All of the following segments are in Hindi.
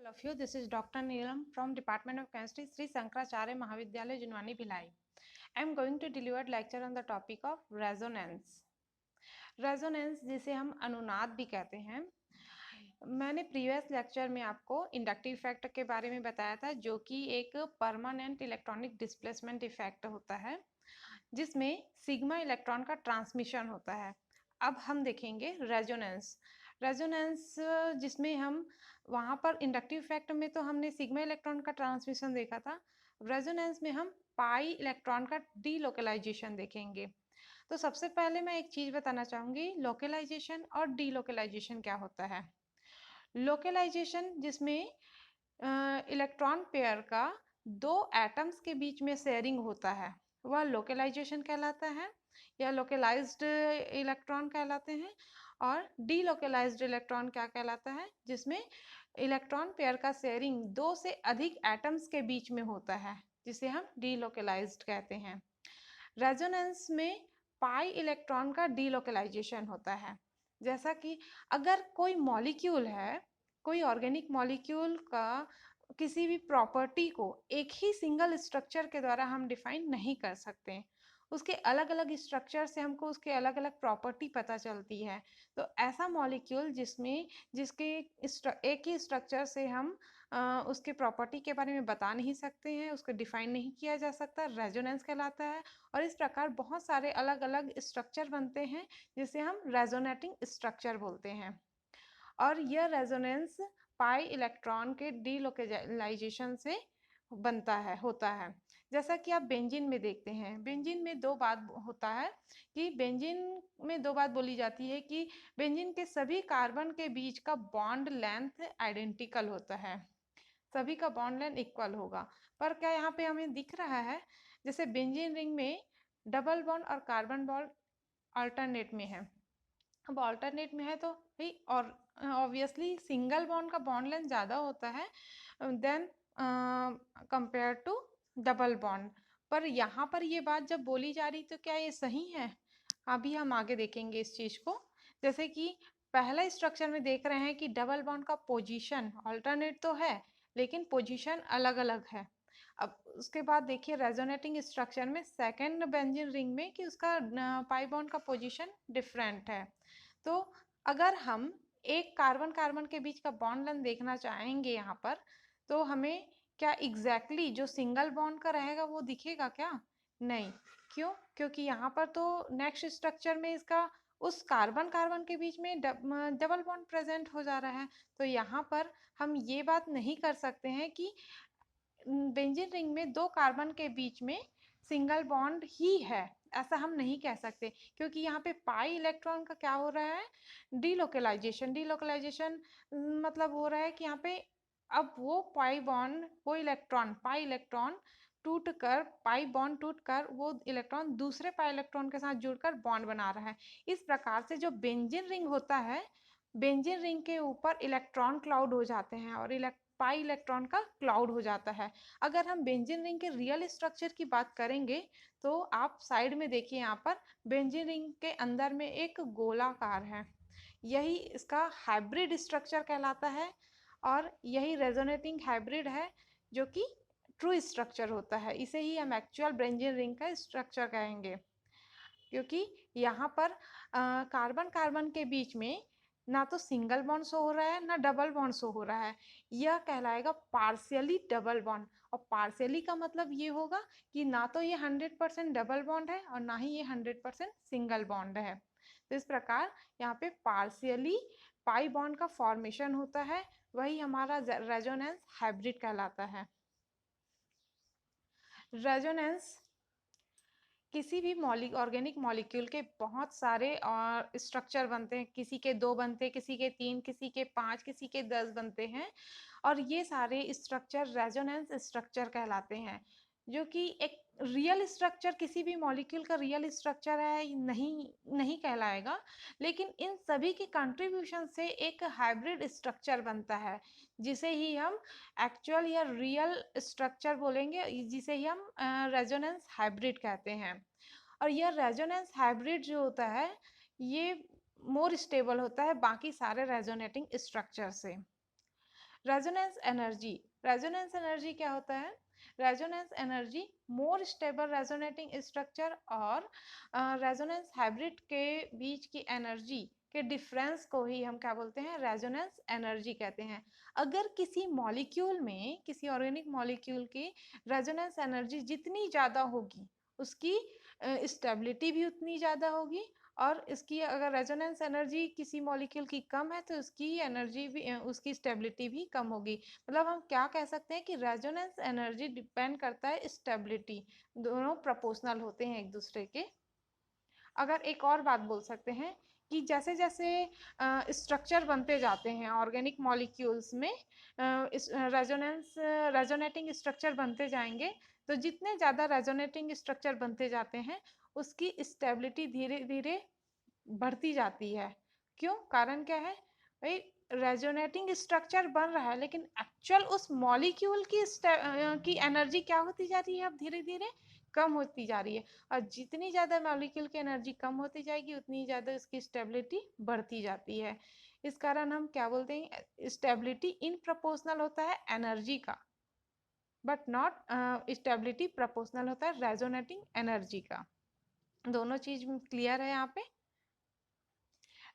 All of you, this is Dr. Neelam from Department of Chemistry, Sri Shankaracharya Mahavidyalaya, Junwani, Bhilai. I am going to deliver lecture on the topic of resonance. Resonance जिसे हम अनुनाद भी कहते हैं। मैंने प्रीवियस लेक्चर में आपको इंडक्टिव इफेक्ट के बारे में बताया था, जो कि एक परमानेंट इलेक्ट्रॉनिक डिस्प्लेसमेंट इफेक्ट होता है, जिसमें सिग्मा इलेक्ट्रॉन का ट्रांसमिशन होता है। अब हम देखेंगे रेजोनेंस। रेजोनेंस जिसमें हम वहाँ पर इंडक्टिव इफेक्ट में तो हमने सिग्मा इलेक्ट्रॉन का ट्रांसमिशन देखा था, रेजोनेंस में हम पाई इलेक्ट्रॉन का डीलोकलाइजेशन देखेंगे। तो सबसे पहले मैं एक चीज़ बताना चाहूँगी, लोकलाइजेशन और डीलोकलाइजेशन क्या होता है। लोकलाइजेशन जिसमें इलेक्ट्रॉन पेयर का दो एटम्स के बीच में शेयरिंग होता है, वह लोकलाइजेशन कहलाता है या लोकलाइज्ड इलेक्ट्रॉन कहलाते हैं। और डीलोकलाइज्ड इलेक्ट्रॉन क्या कहलाता है, जिसमें इलेक्ट्रॉन पेयर का शेयरिंग दो से अधिक एटम्स के बीच में होता है, जिसे हम डीलोकलाइज्ड कहते हैं। रेजोनेंस में पाई इलेक्ट्रॉन का डीलोकलाइजेशन होता है। जैसा कि अगर कोई मॉलिक्यूल है, कोई ऑर्गेनिक मॉलिक्यूल का किसी भी प्रॉपर्टी को एक ही सिंगल स्ट्रक्चर के द्वारा हम डिफाइन नहीं कर सकते, उसके अलग अलग स्ट्रक्चर से हमको उसके अलग अलग प्रॉपर्टी पता चलती है। तो ऐसा मॉलिक्यूल जिसके एक ही स्ट्रक्चर से हम उसके प्रॉपर्टी के बारे में बता नहीं सकते हैं, उसको डिफाइन नहीं किया जा सकता, रेजोनेंस कहलाता है। और इस प्रकार बहुत सारे अलग अलग स्ट्रक्चर बनते हैं, जिसे हम रेजोनेटिंग स्ट्रक्चर बोलते हैं। और यह रेजोनेंस पाई इलेक्ट्रॉन के डीलोकलाइजेशन से होता है। जैसा कि आप बेंजीन में देखते हैं, बेंजीन में दो बात होता है कि बेंजीन में दो बात बोली जाती है कि बेंजीन के सभी कार्बन के बीच का बॉन्ड लेंथ आइडेंटिकल होता है, सभी का बॉन्ड लेंथ इक्वल होगा। पर क्या यहाँ पे हमें दिख रहा है, जैसे बेंजीन रिंग में डबल बॉन्ड और कार्बन बॉन्ड अल्टरनेट में है। अब अल्टरनेट में है तो भाई और ऑब्वियसली सिंगल बॉन्ड का बॉन्ड लेंथ ज़्यादा होता है then compare to double bond. पर यहाँ पर ये बात जब बोली जा रही तो क्या ये सही है? अभी हम आगे देखेंगे इस चीज़ को। जैसे कि पहला स्ट्रक्चर में देख रहे हैं कि डबल बॉन्ड का पोजीशन अल्टरनेट तो है, लेकिन पोजीशन अलग अलग है। अब उसके बाद देखिए रेजोनेटिंग स्ट्रक्चर में सेकेंड बेंजीन रिंग में कि उसका पाई बॉन्ड का पोजीशन डिफरेंट है। तो अगर हम एक कार्बन कार्बन के बीच का बॉन्ड लेंथ देखना चाहेंगे यहाँ पर, तो हमें क्या एग्जैक्टली जो सिंगल बॉन्ड का रहेगा वो दिखेगा क्या? नहीं। क्यों? क्योंकि यहाँ पर तो नेक्स्ट स्ट्रक्चर में इसका उस कार्बन कार्बन के बीच में डबल बॉन्ड प्रेजेंट हो जा रहा है। तो यहाँ पर हम ये बात नहीं कर सकते हैं कि बेंजीन रिंग में दो कार्बन के बीच में सिंगल बॉन्ड ही है, ऐसा हम नहीं कह सकते, क्योंकि यहाँ पे पाई इलेक्ट्रॉन का क्या हो रहा है, डीलोकलाइजेशन मतलब हो रहा है कि यहाँ पे अब वो पाई इलेक्ट्रॉन टूट कर पाई बॉन्ड टूट कर वो इलेक्ट्रॉन दूसरे पाई इलेक्ट्रॉन के साथ जुड़कर बॉन्ड बना रहा है। इस प्रकार से जो बेंजीन रिंग होता है, बेंजीन रिंग के ऊपर इलेक्ट्रॉन क्लाउड हो जाते हैं और पाई इलेक्ट्रॉन का क्लाउड हो जाता है। अगर हम बेंजीन रिंग के रियल स्ट्रक्चर की बात करेंगे तो आप साइड में देखिए, यहाँ पर बेंजीन रिंग के अंदर में एक गोलाकार है, यही इसका हाइब्रिड स्ट्रक्चर कहलाता है। और यही रेजोनेटिंग हाइब्रिड है, जो कि ट्रू स्ट्रक्चर होता है। इसे ही हम एक्चुअल बेंजीन रिंग का स्ट्रक्चर कहेंगे, क्योंकि यहाँ पर कार्बन कार्बन के बीच में ना तो सिंगल बॉन्ड शो हो रहा है ना डबल बॉन्ड शो हो रहा है, यह कहलाएगा पार्शियली डबल बॉन्ड। और पार्शियली का मतलब ये होगा कि ना तो ये 100% डबल बॉन्ड है और ना ही ये 100% सिंगल बॉन्ड है। तो इस प्रकार यहाँ पे पार्शियली पाई बॉन्ड का फॉर्मेशन होता है, वही हमारा रेजोनेंस हाइब्रिड कहलाता है। रेजोनेंस किसी भी ऑर्गेनिक मॉलिक्यूल के बहुत सारे स्ट्रक्चर बनते हैं, किसी के 2 बनते हैं, किसी के 3, किसी के 5, किसी के 10 बनते हैं। और ये सारे स्ट्रक्चर रेजोनेंस स्ट्रक्चर कहलाते हैं, जो कि एक रियल स्ट्रक्चर किसी भी मॉलिक्यूल का रियल स्ट्रक्चर है नहीं कहलाएगा, लेकिन इन सभी के कंट्रीब्यूशन से एक हाइब्रिड स्ट्रक्चर बनता है, जिसे ही हम एक्चुअल या रियल स्ट्रक्चर बोलेंगे, जिसे ही हम रेजोनेंस हाइब्रिड कहते हैं। और यह रेजोनेंस हाइब्रिड जो होता है, ये मोर स्टेबल होता है बाकी सारे रेजोनेटिंग स्ट्रक्चर से। रेजोनेंस एनर्जी क्या होता है? Resonance energy more stable resonating structure और रेजोनेंस हाइब्रिड के बीच की एनर्जी के डिफरेंस को ही हम क्या बोलते हैं? रेजोनेंस एनर्जी कहते हैं। अगर किसी मॉलिक्यूल में, किसी ऑर्गेनिक मॉलिक्यूल की रेजोनेंस एनर्जी जितनी ज़्यादा होगी, उसकी स्टेबिलिटी भी उतनी ज़्यादा होगी, और इसकी अगर रेजोनेंस एनर्जी किसी मॉलिक्यूल की कम है तो उसकी एनर्जी भी, उसकी स्टेबिलिटी भी कम होगी। मतलब हम क्या कह सकते हैं कि रेजोनेंस एनर्जी डिपेंड करता है स्टेबिलिटी, दोनों प्रोपोर्शनल होते हैं एक दूसरे के। अगर एक और बात बोल सकते हैं कि जैसे जैसे स्ट्रक्चर बनते जाते हैं ऑर्गेनिक मॉलिक्यूल्स में, रेजोनेटिंग स्ट्रक्चर बनते जाएंगे, तो जितने ज़्यादा रेजोनेटिंग स्ट्रक्चर बनते जाते हैं उसकी स्टेबिलिटी धीरे धीरे बढ़ती जाती है। क्यों? कारण क्या है भाई? रेजोनेटिंग स्ट्रक्चर बन रहा है लेकिन एक्चुअल उस मॉलिक्यूल की एनर्जी क्या होती जा रही है? अब धीरे धीरे कम होती जा रही है, और जितनी ज़्यादा मॉलिक्यूल की एनर्जी कम होती जाएगी उतनी ज़्यादा इसकी स्टेबिलिटी बढ़ती जाती है। इस कारण हम क्या बोलते हैं? स्टेबिलिटी इन प्रोपोर्शनल होता है एनर्जी का, बट नॉट स्टेबिलिटी प्रोपोर्शनल होता है रेजोनेटिंग एनर्जी का। दोनों चीज क्लियर है यहाँ पे?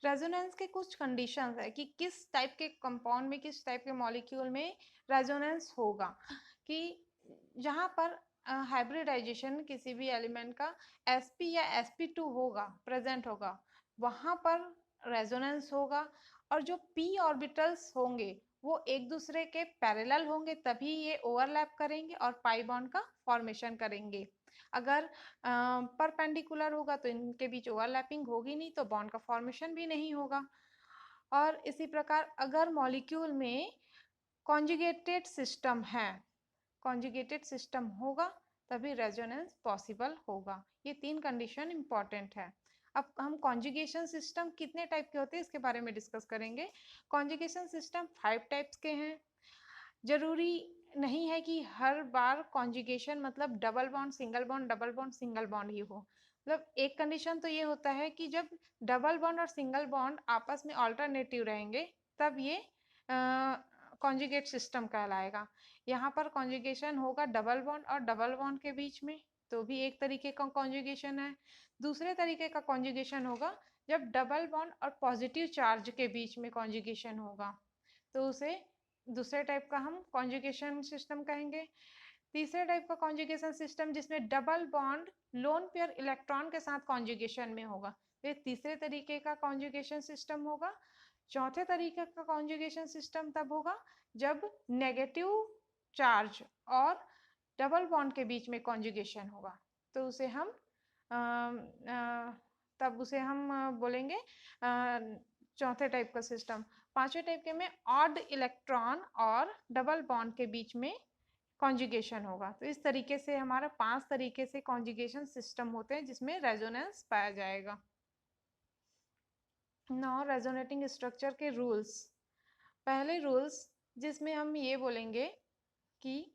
रेजोनेंस के कुछ कंडीशंस है कि किस टाइप के कंपाउंड में, किस टाइप के मॉलिक्यूल में रेजोनेंस होगा। कि जहाँ पर हाइब्रिडाइजेशन किसी भी एलिमेंट का sp या sp2 होगा, प्रेजेंट होगा, वहाँ पर रेजोनेंस होगा। और जो p ऑर्बिटल्स होंगे वो एक दूसरे के पैरेलल होंगे, तभी ये ओवरलैप करेंगे और पाई बॉन्ड का फॉर्मेशन करेंगे। अगर परपेंडिकुलर होगा तो इनके बीच ओवरलैपिंग होगी नहीं, तो बॉन्ड का फॉर्मेशन भी नहीं होगा। और इसी प्रकार अगर मॉलिक्यूल में कॉन्जुगेटेड सिस्टम है, कॉन्जुगेटेड सिस्टम होगा तभी रेजोनेंस पॉसिबल होगा। ये 3 कंडीशन इंपॉर्टेंट है। अब हम कॉन्जुगेशन सिस्टम कितने टाइप के होते हैं इसके बारे में डिस्कस करेंगे। कॉन्जुगेशन सिस्टम 5 टाइप्स के हैं। जरूरी नहीं है कि हर बार कॉन्जुगेशन मतलब double bond single bond, double bond single bond ही हो। मतलब एक कंडीशन तो ये होता है कि जब डबल बॉन्ड और सिंगल बॉन्ड आपस में ऑल्टरनेटिव रहेंगे तब ये कॉन्जुगेट सिस्टम कहलाएगा। यहाँ पर कॉन्जुगेशन होगा डबल बॉन्ड और डबल बॉन्ड के बीच में, तो भी एक तरीके का कॉन्जुगेशन है। दूसरे तरीके का कॉन्जुगेशन होगा जब डबल बॉन्ड और पॉजिटिव चार्ज के बीच में कॉन्जुगेशन होगा, तो उसे दूसरे टाइप का हम कॉन्जुगेशन सिस्टम कहेंगे। तीसरे टाइप का कॉन्जुगेशन सिस्टम जिसमें double bond lone pair electron के साथ कॉन्जुगेशन में होगा, ये तीसरे तरीके का कॉन्जुगेशन सिस्टम होगा। चौथे तरीके का कॉन्जुगेशन सिस्टम तब होगा जब नेगेटिव चार्ज और डबल बॉन्ड के बीच में कॉन्जुगेशन होगा, तो उसे हम तब उसे हम बोलेंगे चौथे टाइप का सिस्टम। पांचवें टाइप के में ऑड इलेक्ट्रॉन और डबल बॉन्ड के बीच में कॉन्जुगेशन होगा। तो इस तरीके से हमारा 5 तरीके से कॉन्जुगेशन सिस्टम होते हैं जिसमें रेजोनेंस पाया जाएगा। नाउ रेजोनेटिंग स्ट्रक्चर के रूल्स। पहले रूल्स जिसमें हम ये बोलेंगे कि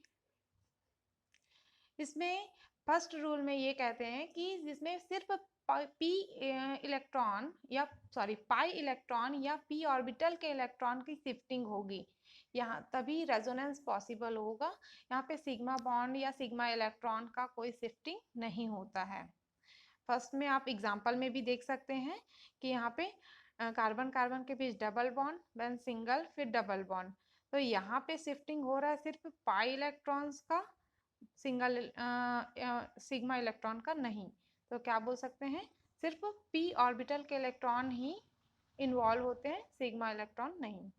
इसमें फर्स्ट रूल में ये कहते हैं कि जिसमें सिर्फ पी इलेक्ट्रॉन या पाई इलेक्ट्रॉन या पी ऑर्बिटल के इलेक्ट्रॉन की शिफ्टिंग होगी, यहाँ तभी रेजोनेंस पॉसिबल होगा। यहाँ पे सिग्मा बॉन्ड या सिग्मा इलेक्ट्रॉन का कोई शिफ्टिंग नहीं होता है। फर्स्ट में आप एग्जांपल में भी देख सकते हैं कि यहाँ पे कार्बन कार्बन के बीच डबल बॉन्ड, देन सिंगल, फिर डबल बॉन्ड, तो यहाँ पे शिफ्टिंग हो रहा है सिर्फ पाई इलेक्ट्रॉन्स का, सिंगल सिग्मा इलेक्ट्रॉन का नहीं। तो क्या बोल सकते हैं? सिर्फ पी ऑर्बिटल के इलेक्ट्रॉन ही इन्वॉल्व होते हैं, सिग्मा इलेक्ट्रॉन नहीं।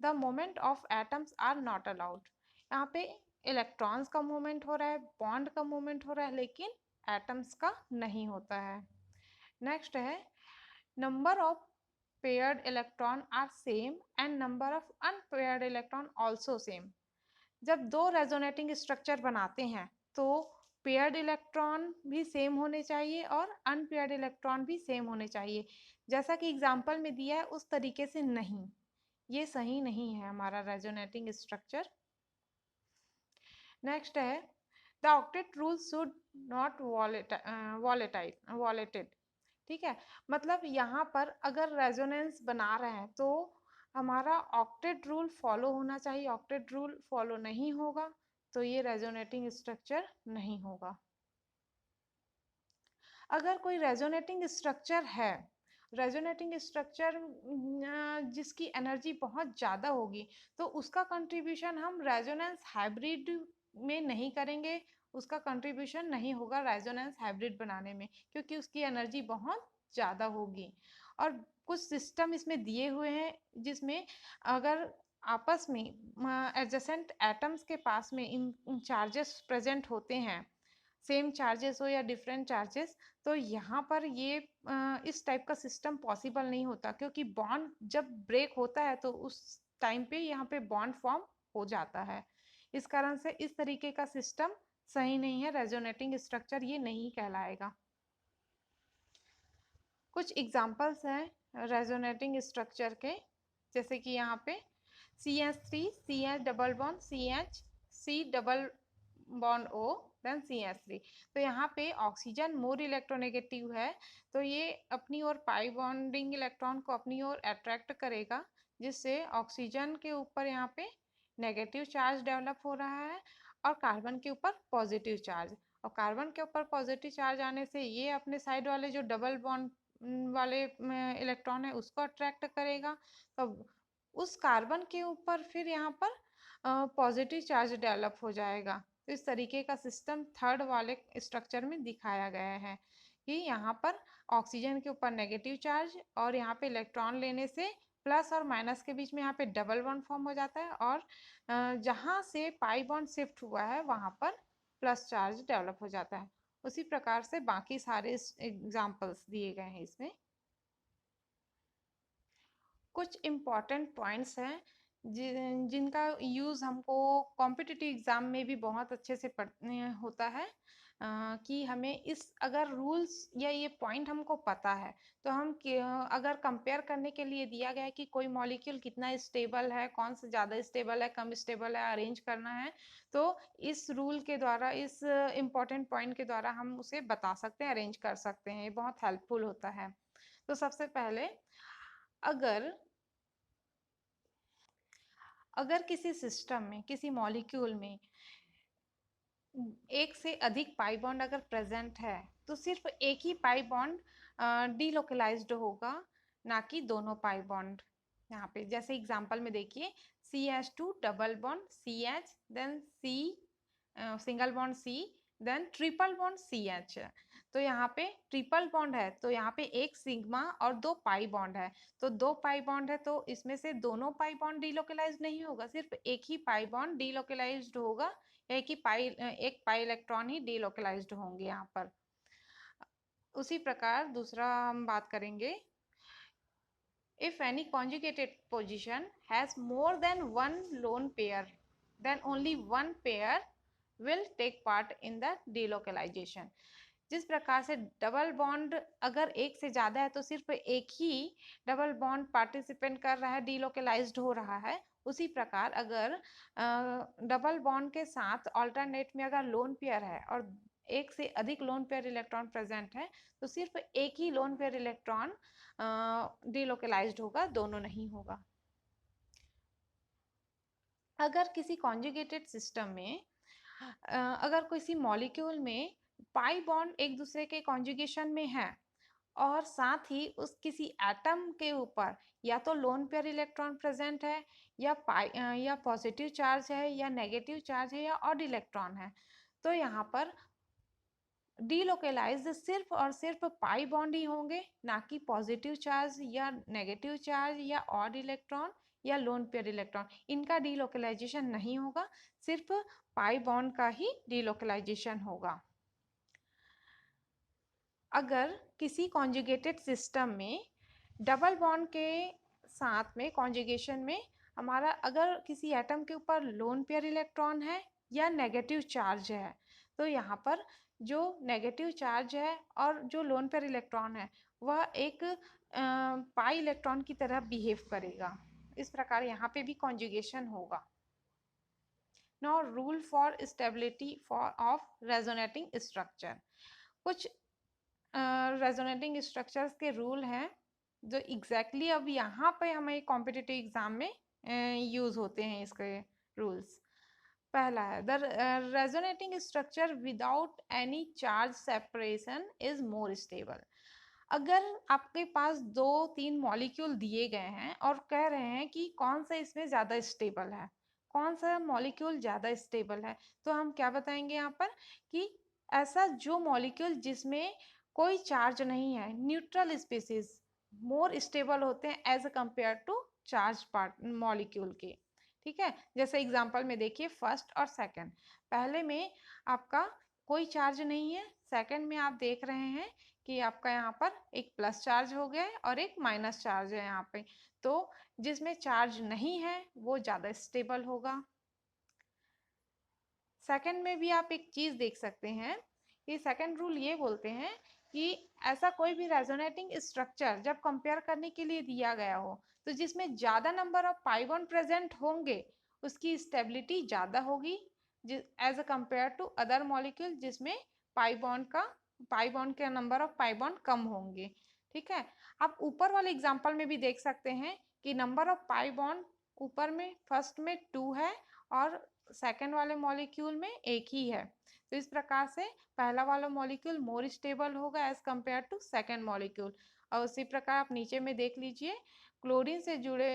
The moment of atoms are not allowed. यहाँ पे इलेक्ट्रॉन्स का मूवमेंट हो रहा है, बॉन्ड का मूवमेंट हो रहा है, लेकिन एटम्स का नहीं होता है। नेक्स्ट है number of paired electron are same and number of unpaired electron also same. जब दो रेजोनेटिंग स्ट्रक्चर बनाते हैं तो पेयर्ड इलेक्ट्रॉन भी सेम होने चाहिए और अनपेयर्ड इलेक्ट्रॉन भी सेम होने चाहिए। जैसा कि एग्जांपल में दिया है उस तरीके से नहीं, ये सही नहीं है हमारा रेजोनेटिंग स्ट्रक्चर। नेक्स्ट है the octet rule should not वॉलेटेड। ठीक है, मतलब यहाँ पर अगर रेजोनेंस बना रहे हैं तो हमारा ऑक्टेट रूल फॉलो होना चाहिए, ऑक्टेट रूल फॉलो नहीं होगा तो ये रेजोनेटिंग स्ट्रक्चर नहीं होगा। अगर कोई रेजोनेटिंग स्ट्रक्चर है, रेजोनेटिंग स्ट्रक्चर जिसकी एनर्जी बहुत ज़्यादा होगी, तो उसका कंट्रीब्यूशन हम रेजोनेंस हाइब्रिड में नहीं करेंगे, उसका कंट्रीब्यूशन नहीं होगा रेजोनेंस हाइब्रिड बनाने में, क्योंकि उसकी एनर्जी बहुत ज़्यादा होगी। और कुछ सिस्टम इसमें दिए हुए हैं जिसमें अगर आपस में एडजेसेंट एटम्स के पास में इन चार्जेस प्रेजेंट होते हैं, सेम चार्जेस हो या डिफरेंट चार्जेस, तो यहाँ पर ये इस टाइप का सिस्टम पॉसिबल नहीं होता, क्योंकि बॉन्ड जब ब्रेक होता है तो उस टाइम पे यहाँ पे बॉन्ड फॉर्म हो जाता है। इस कारण से इस तरीके का सिस्टम सही नहीं है, रेजोनेटिंग स्ट्रक्चर ये नहीं कहलाएगा। कुछ एग्जांपल्स हैं रेजोनेटिंग स्ट्रक्चर के, जैसे कि यहाँ पे CH3 CH double bond CH C double bond O then CH3। तो यहाँ पे ऑक्सीजन मोर इलेक्ट्रोनेगेटिव है, तो ये अपनी ओर पाई बॉन्डिंग इलेक्ट्रॉन को अपनी ओर अट्रैक्ट करेगा, जिससे ऑक्सीजन के ऊपर यहाँ पे नेगेटिव चार्ज डेवलप हो रहा है और कार्बन के ऊपर पॉजिटिव चार्ज, और कार्बन के ऊपर पॉजिटिव चार्ज आने से ये अपने साइड वाले जो डबल बॉन्ड वाले इलेक्ट्रॉन है उसको अट्रैक्ट करेगा, तो उस कार्बन के ऊपर फिर यहाँ पर पॉजिटिव चार्ज डेवलप हो जाएगा। तो इस तरीके का सिस्टम थर्ड वाले स्ट्रक्चर में दिखाया गया है कि यहाँ पर ऑक्सीजन के ऊपर नेगेटिव चार्ज और यहाँ पे इलेक्ट्रॉन लेने से प्लस और माइनस के बीच में यहाँ पे डबल बॉन्ड फॉर्म हो जाता है, और जहाँ से पाई बॉन्ड शिफ्ट हुआ है वहाँ पर प्लस चार्ज डेवलप हो जाता है। उसी प्रकार से बाकी सारे एग्जाम्पल्स दिए गए हैं इसमें। कुछ इम्पॉर्टेंट पॉइंट्स हैं जिनका यूज़ हमको कॉम्पिटिटिव एग्ज़ाम में भी बहुत अच्छे से होता है, कि हमें इस अगर रूल्स या ये पॉइंट हमको पता है तो हम अगर कंपेयर करने के लिए दिया गया है कि कोई मॉलिक्यूल कितना स्टेबल है, कौन सा ज़्यादा स्टेबल है, कम स्टेबल है, अरेंज करना है, तो इस रूल के द्वारा, इस इम्पॉर्टेंट पॉइंट के द्वारा हम उसे बता सकते हैं, अरेंज कर सकते हैं। ये बहुत हेल्पफुल होता है। तो सबसे पहले अगर अगर किसी सिस्टम में, किसी मॉलिक्यूल में एक से अधिक पाई बॉन्ड अगर प्रेजेंट है, तो सिर्फ एक ही पाई बॉन्ड डीलोकलाइज्ड होगा, ना कि दोनों पाई बॉन्ड। यहाँ पे जैसे एग्जांपल में देखिए CH2 double bond CH, then C single bond C, then triple bond CH। तो यहाँ पे ट्रिपल बॉन्ड है तो यहाँ पे एक सिग्मा और दो पाई बॉन्ड है, तो दो पाई बॉन्ड है तो इसमें से दोनों पाई बॉन्ड डीलोकलाइज्ड नहीं होगा, सिर्फ एक ही पाई बॉन्ड डीलोकलाइज्ड होगा, एक पाई इलेक्ट्रॉन ही डीलोकलाइज्ड होंगे यहाँ पर। उसी प्रकार दूसरा हम बात करेंगे, if any conjugated position has more than one lone pair, then only one pair will take part in the delocalization। जिस प्रकार से डबल बॉन्ड अगर एक से ज़्यादा है तो सिर्फ एक ही डबल बॉन्ड पार्टिसिपेंट कर रहा है, डीलोकलाइज्ड हो रहा है, उसी प्रकार अगर डबल बॉन्ड के साथ ऑल्टरनेट में अगर लोन पेयर है और एक से अधिक लोन पेयर इलेक्ट्रॉन प्रेजेंट है, तो सिर्फ एक ही लोन पेयर इलेक्ट्रॉन डीलोकलाइज्ड होगा, दोनों नहीं होगा। अगर किसी कॉन्जुगेटेड सिस्टम में अगर किसी मॉलिक्यूल में पाई बॉन्ड एक दूसरे के कॉन्जुगेशन में है और साथ ही उस किसी एटम के ऊपर या तो लोन पेयर इलेक्ट्रॉन प्रेजेंट है या पॉजिटिव चार्ज है या नेगेटिव चार्ज है या ऑड इलेक्ट्रॉन है, तो यहाँ पर डीलोकलाइज्ड सिर्फ और सिर्फ पाई बॉन्ड ही होंगे, ना कि पॉजिटिव चार्ज या नेगेटिव चार्ज या ऑड इलेक्ट्रॉन या लोन पेयर इलेक्ट्रॉन, इनका डीलोकलाइजेशन नहीं होगा, सिर्फ पाई बॉन्ड का ही डीलोकलाइजेशन होगा। अगर किसी कॉन्जुगेटेड सिस्टम में डबल बॉन्ड के साथ में कॉन्जुगेशन में हमारा अगर किसी एटम के ऊपर लोन पेयर इलेक्ट्रॉन है या नेगेटिव चार्ज है, तो यहाँ पर जो नेगेटिव चार्ज है और जो लोन पेयर इलेक्ट्रॉन है वह एक पाई इलेक्ट्रॉन की तरह बिहेव करेगा, इस प्रकार यहाँ पे भी कॉन्जुगेशन होगा। Now rule for stability of resonating structure. कुछ रेजोनेटिंग स्ट्रक्चर्स के रूल हैं जो एग्जैक्टली अब यहाँ पे हमें कॉम्पिटिटिव एग्जाम में यूज होते हैं इसके रूल्स। पहला है the resonating structure without any charge separation is more stable. अगर आपके पास 2-3 मॉलिक्यूल दिए गए हैं और कह रहे हैं कि कौन सा इसमें ज़्यादा स्टेबल है, कौन सा मॉलिक्यूल ज़्यादा स्टेबल है, तो हम क्या बताएंगे यहाँ पर कि ऐसा जो मॉलिक्यूल जिसमें कोई चार्ज नहीं है, न्यूट्रल स्पीसीज मोर स्टेबल होते हैं as compare to charge part molecule के। ठीक है, जैसे एग्जांपल में देखिए फर्स्ट और सेकंड। पहले में आपका कोई चार्ज नहीं है, सेकंड में आप देख रहे हैं कि आपका यहाँ पर एक प्लस चार्ज हो गया है और एक माइनस चार्ज है यहाँ पे। तो जिसमें चार्ज नहीं है वो ज़्यादा स्टेबल होगा। सेकंड में भी आप एक चीज़ देख सकते हैं कि सेकंड रूल ये बोलते हैं कि ऐसा कोई भी रेजोनेटिंग स्ट्रक्चर जब कंपेयर करने के लिए दिया गया हो तो जिसमें ज़्यादा number of pi bond present होंगे उसकी स्टेबिलिटी ज़्यादा होगी as a compare to other molecule जिसमें पाई बॉन्ड के नंबर ऑफ पाई बॉन्ड कम होंगे। ठीक है, आप ऊपर वाले एग्जाम्पल में भी देख सकते हैं कि नंबर ऑफ पाई बॉन्ड ऊपर में फर्स्ट में 2 है और सेकेंड वाले मॉलिक्यूल में एक ही है। तो इस प्रकार से पहला वाला मॉलिक्यूल मोर स्टेबल होगा as compare to second molecule. और उसी प्रकार आप नीचे में देख लीजिए क्लोरीन से जुड़े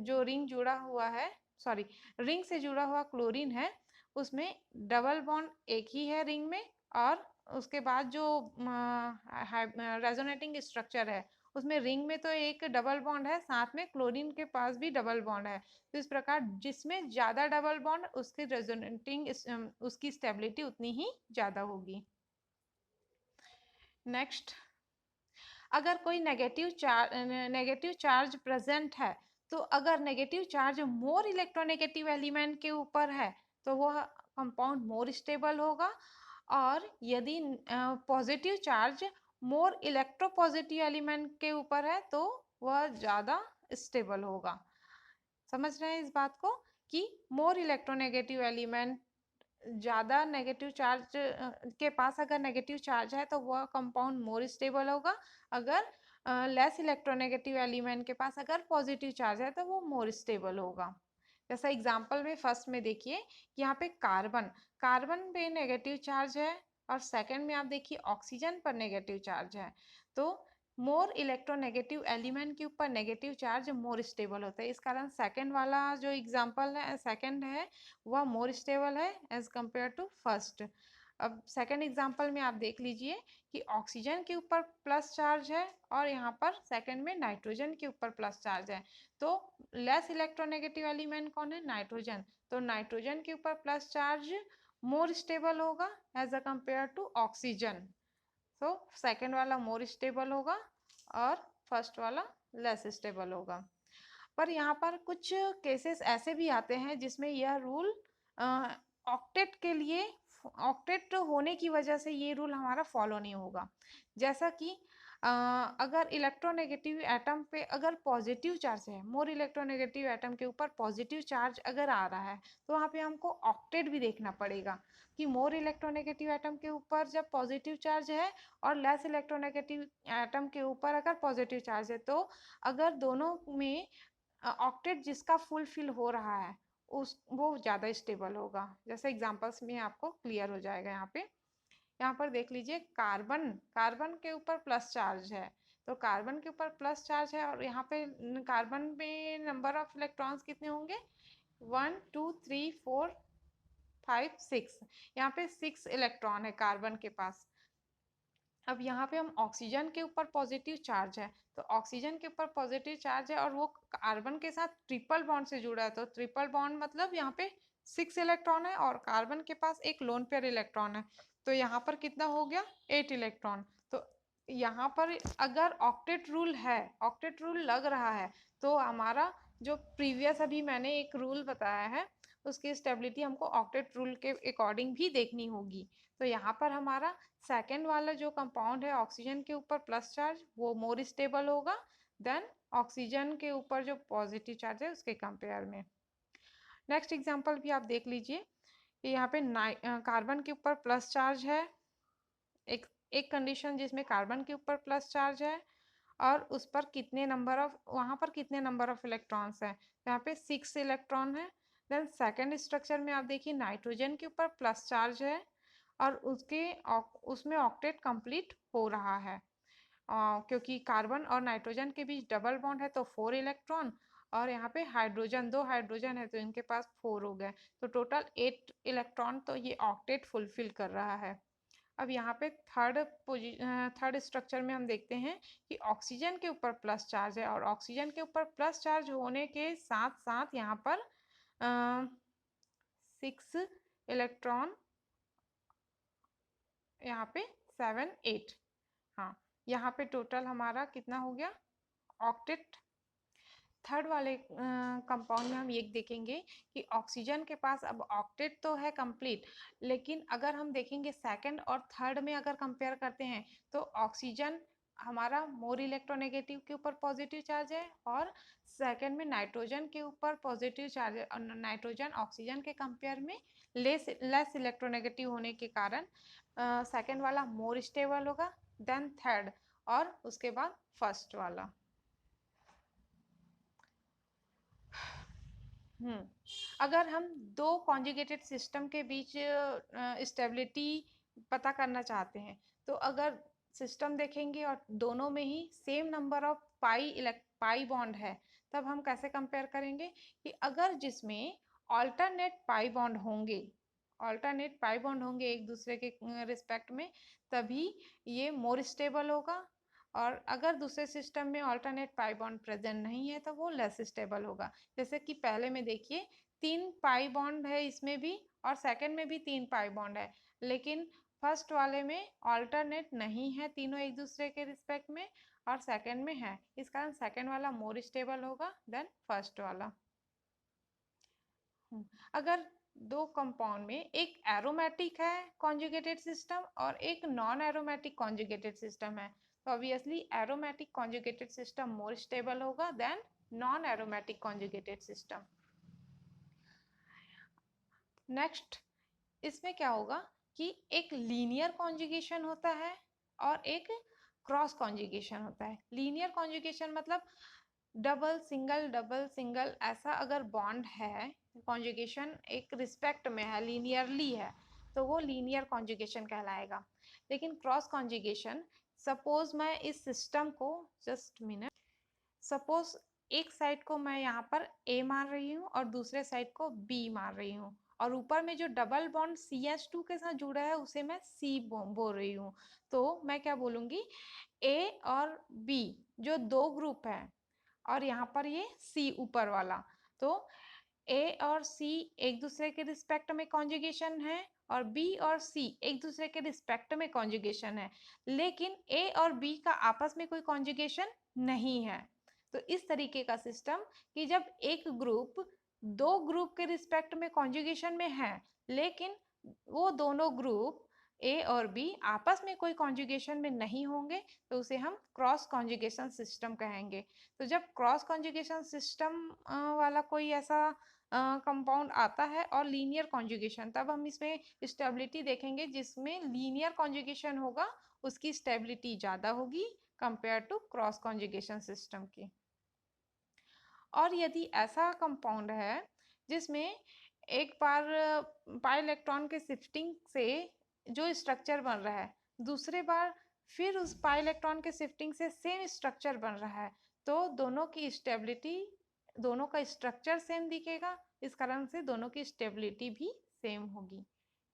जो रिंग जुड़ा हुआ है, सॉरी रिंग से जुड़ा हुआ क्लोरीन है, उसमें डबल बॉन्ड एक ही है रिंग में, और उसके बाद जो रेजोनेटिंग स्ट्रक्चर है उसमें रिंग में तो एक डबल बॉन्ड है, साथ में क्लोरीन के पास भी डबल बॉन्ड है। तो इस प्रकार जिसमें ज़्यादा डबल बॉन्ड उसकी रेजोनेटिंग उसकी स्टेबिलिटी उतनी ही ज़्यादा होगी। नेक्स्ट, अगर कोई नेगेटिव चार्ज प्रेजेंट है तो अगर negative charge more electronegative element के ऊपर है तो वह कंपाउंड मोर स्टेबल होगा, और यदि positive charge more electropositive element के ऊपर है तो वह ज़्यादा स्टेबल होगा। समझ रहे हैं इस बात को कि मोर इलेक्ट्रोनेगेटिव एलिमेंट ज़्यादा नेगेटिव चार्ज के पास अगर नेगेटिव चार्ज है तो वह कंपाउंड मोर स्टेबल होगा, अगर लेस इलेक्ट्रोनेगेटिव एलिमेंट के पास अगर पॉजिटिव चार्ज है तो वो मोर स्टेबल होगा। जैसा एग्जांपल में फर्स्ट में देखिए कि यहाँ पे कार्बन पे नेगेटिव चार्ज है और सेकंड में आप देखिए ऑक्सीजन पर नेगेटिव चार्ज है। तो मोर इलेक्ट्रोनेगेटिव एलिमेंट के ऊपर नेगेटिव चार्ज मोर स्टेबल होता है, इस कारण सेकंड वाला जो एग्जांपल है सेकंड है वह मोर स्टेबल है एज कंपेयर टू फर्स्ट। अब सेकंड एग्जांपल में आप देख लीजिए कि ऑक्सीजन के ऊपर प्लस चार्ज है और यहाँ पर सेकंड में नाइट्रोजन के ऊपर प्लस चार्ज है। तो लेस इलेक्ट्रोनेगेटिव एलिमेंट कौन है? नाइट्रोजन। तो नाइट्रोजन के ऊपर प्लस चार्ज मोर स्टेबल होगा as a compare to oxygen. तो सेकंड वाला मोर स्टेबल होगा और फर्स्ट वाला लेस स्टेबल होगा। पर यहाँ पर कुछ केसेस ऐसे भी आते हैं जिसमें यह रूल ऑक्टेट के लिए, ऑक्टेट होने की वजह से ये रूल हमारा फॉलो नहीं होगा। जैसा कि अगर इलेक्ट्रोनेगेटिव एटम पे अगर पॉजिटिव चार्ज है, मोर इलेक्ट्रोनेगेटिव एटम के ऊपर पॉजिटिव चार्ज अगर आ रहा है तो वहाँ पे हमको ऑक्टेट भी देखना पड़ेगा कि मोर इलेक्ट्रोनेगेटिव एटम के ऊपर जब पॉजिटिव चार्ज है और लेस इलेक्ट्रोनेगेटिव एटम के ऊपर अगर पॉजिटिव चार्ज है, तो अगर दोनों में ऑक्टेट जिसका फुलफिल हो रहा है उस वो ज़्यादा स्टेबल होगा। जैसे एग्जांपल्स में आपको क्लियर हो जाएगा। यहाँ पर देख लीजिए कार्बन के ऊपर प्लस चार्ज है, तो कार्बन के ऊपर प्लस चार्ज है और यहाँ पे कार्बन में नंबर ऑफ इलेक्ट्रॉन्स कितने होंगे? 1 2 3 4 5 6, यहाँ पे 6 इलेक्ट्रॉन है कार्बन के पास। अब यहाँ पे हम ऑक्सीजन के ऊपर पॉजिटिव चार्ज है, तो ऑक्सीजन के ऊपर पॉजिटिव चार्ज है और वो कार्बन के साथ ट्रिपल बॉन्ड से जुड़ा है, तो ट्रिपल बॉन्ड मतलब यहाँ पे 6 इलेक्ट्रॉन है और कार्बन के पास एक लोन पेयर इलेक्ट्रॉन है, तो यहाँ पर कितना हो गया? 8 इलेक्ट्रॉन। तो यहाँ पर अगर ऑक्टेट रूल है, ऑक्टेट रूल लग रहा है, तो हमारा जो प्रीवियस अभी मैंने एक रूल बताया है उसकी स्टेबिलिटी हमको ऑक्टेट रूल के अकॉर्डिंग भी देखनी होगी। तो यहाँ पर हमारा सेकेंड वाला जो कंपाउंड है ऑक्सीजन के ऊपर प्लस चार्ज वो मोर स्टेबल होगा देन ऑक्सीजन के ऊपर जो पॉजिटिव चार्ज है उसके कंपेयर में। नेक्स्ट एग्जांपल भी आप देख लीजिए कि यहाँ पे कार्बन के ऊपर प्लस चार्ज है, एक कंडीशन जिसमें कार्बन के ऊपर प्लस चार्ज है और उस पर कितने नंबर ऑफ वहाँ पर कितने नंबर ऑफ इलेक्ट्रॉन्स हैं। यहाँ पे 6 इलेक्ट्रॉन है। देन सेकंड स्ट्रक्चर में आप देखिए नाइट्रोजन के ऊपर प्लस चार्ज है और उसमें ऑक्टेट कंप्लीट हो रहा है क्योंकि कार्बन और नाइट्रोजन के बीच डबल बॉन्ड है तो 4 इलेक्ट्रॉन और यहाँ पे हाइड्रोजन 2 हाइड्रोजन है तो इनके पास 4 हो गए तो टोटल 8 इलेक्ट्रॉन तो ये ऑक्टेट फुलफिल कर रहा है। अब यहाँ पे थर्ड स्ट्रक्चर में हम देखते हैं कि ऑक्सीजन के ऊपर प्लस चार्ज है और ऑक्सीजन के ऊपर प्लस चार्ज होने के साथ साथ यहाँ पर 6 इलेक्ट्रॉन यहाँ पे 7 8 हाँ यहाँ पे टोटल हमारा कितना हो गया ऑक्टेट। थर्ड वाले कंपाउंड में हम ये देखेंगे कि ऑक्सीजन के पास अब ऑक्टेट तो है कंप्लीट, लेकिन अगर हम देखेंगे सेकंड और थर्ड में अगर कंपेयर करते हैं तो ऑक्सीजन हमारा मोर इलेक्ट्रोनेगेटिव के ऊपर पॉजिटिव चार्ज है और सेकंड में नाइट्रोजन के ऊपर पॉजिटिव चार्ज है और नाइट्रोजन ऑक्सीजन के कंपेयर में लेस इलेक्ट्रोनेगेटिव होने के कारण सेकंड वाला मोर स्टेबल होगा देन थर्ड और उसके बाद फर्स्ट वाला। अगर हम दो कॉन्जुगेटेड सिस्टम के बीच स्टेबिलिटी पता करना चाहते हैं तो अगर सिस्टम देखेंगे और दोनों में ही same number of pi bond है तब हम कैसे कंपेयर करेंगे कि अगर जिसमें ऑल्टरनेट पाई बॉन्ड होंगे एक दूसरे के रिस्पेक्ट में तभी ये मोर स्टेबल होगा और अगर दूसरे सिस्टम में ऑल्टरनेट पाई बॉन्ड प्रेजेंट नहीं है तो वो लेस स्टेबल होगा। जैसे कि पहले में देखिए 3 पाई बॉन्ड है इसमें भी और सेकंड में भी 3 पाई बॉन्ड है लेकिन फर्स्ट वाले में ऑल्टरनेट नहीं है तीनों एक दूसरे के रिस्पेक्ट में और सेकंड में है, इस कारण सेकंड वाला मोर स्टेबल होगा देन फर्स्ट वाला। अगर दो कंपाउंड में एक एरोमेटिक है कॉन्जुगेटेड सिस्टम और एक नॉन एरोमेटिक कॉन्जुगेटेड सिस्टम है तो obviously aromatic conjugated system more stable होगा then non aromatic conjugated system. Next इसमें क्या होगा कि एक लीनियर कॉन्जुगेशन होता है और एक क्रॉस कॉन्जुगेशन होता है। लीनियर कॉन्जुगेशन मतलब डबल सिंगल ऐसा अगर बॉन्ड है कॉन्जुगेशन एक रिस्पेक्ट में है लीनियरली है तो वो लीनियर कॉन्जुगेशन कहलाएगा। लेकिन क्रॉस कॉन्जुगेशन सपोज मैं इस सिस्टम को जस्ट मिनट सपोज एक साइड को मैं यहाँ पर ए मान रही हूँ और दूसरे साइड को बी मान रही हूँ और ऊपर में जो डबल बॉन्ड CH2 के साथ जुड़ा है उसे मैं C बोल रही हूँ तो मैं क्या बोलूँगी A और B जो दो ग्रुप है और यहाँ पर ये C ऊपर वाला तो A और C एक दूसरे के रिस्पेक्ट में कॉन्जुगेशन है और B और C एक दूसरे के रिस्पेक्ट में कॉन्जुगेशन है लेकिन A और B का आपस में कोई कॉन्जुगेशन नहीं है। तो इस तरीके का सिस्टम कि जब एक ग्रुप दो ग्रुप के रिस्पेक्ट में कॉन्जुगेशन में है लेकिन वो दोनों ग्रुप A और B आपस में कोई कॉन्जुगेशन में नहीं होंगे तो उसे हम क्रॉस कॉन्जुगेशन सिस्टम कहेंगे। तो जब क्रॉस कॉन्जुगेशन सिस्टम वाला कोई ऐसा कंपाउंड आता है और लीनियर कॉन्जुगेशन तब हम इसमें स्टेबिलिटी देखेंगे जिसमें लीनियर कॉन्जुगेशन होगा उसकी स्टेबिलिटी ज़्यादा होगी compare to cross conjugation system की। और यदि ऐसा कंपाउंड है जिसमें एक बार पाई इलेक्ट्रॉन के शिफ्टिंग से जो स्ट्रक्चर बन रहा है दूसरे बार फिर उस पाई इलेक्ट्रॉन के शिफ्टिंग से सेम स्ट्रक्चर बन रहा है तो दोनों की स्टेबिलिटी दोनों का स्ट्रक्चर सेम दिखेगा इस कारण से दोनों की स्टेबिलिटी भी सेम होगी।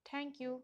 Thank you.